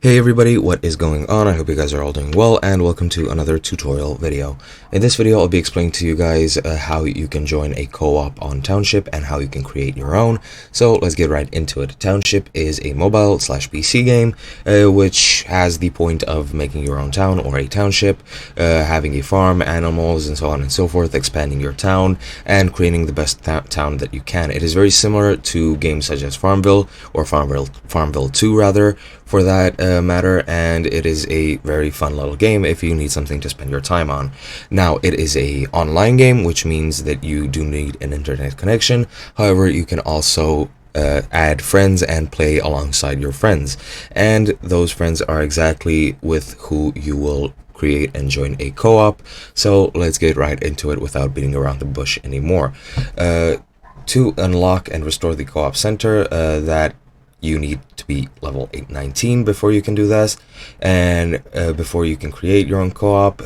Hey everybody, what is going on? I hope you guys are all doing well, and welcome to another tutorial video. In this video, I'll be explaining to you guys how you can join a co-op on Township and how you can create your own. So let's get right into it. Township is a mobile/PC game, which has the point of making your own town or a township, having a farm, animals, and so on and so forth, expanding your town, and creating the best town that you can. It is very similar to games such as Farmville, or Farmville 2 rather, for that matter, and it is a very fun little game if you need something to spend your time on. Now, it is a online game, which means that you do need an internet connection. However, you can also add friends and play alongside your friends, and those friends are exactly with who you will create and join a co-op. So let's get right into it without beating around the bush anymore. To unlock and restore the co-op center, that you need to be level 819 before you can do this, and before you can create your own co-op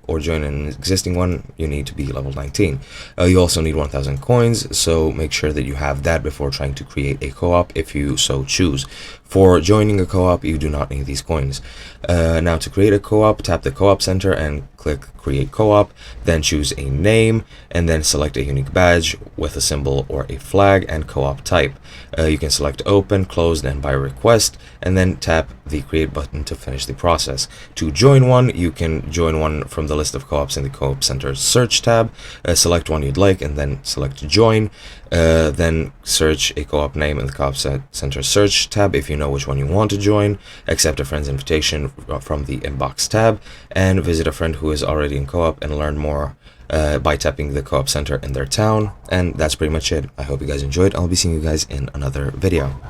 or join an existing one, you need to be level 19. You also need 1000 coins, so make sure that you have that before trying to create a co-op if you so choose. For joining a co-op, you do not need these coins. Now, to create a co-op, tap the co-op center and click create co-op, then choose a name, and then select a unique badge with a symbol or a flag and co-op type. You can select open, closed, and by request, and then tap the create button to finish the process. To join one, you can join one from the list of co-ops in the co-op center search tab. Select one you'd like and then select join. Then search a co-op name in the co-op center search tab if you know which one you want to join. Accept a friend's invitation from the inbox tab, and visit a friend who is already in co-op and learn more by tapping the co-op center in their town. And that's pretty much it. I hope you guys enjoyed. I'll be seeing you guys in another video.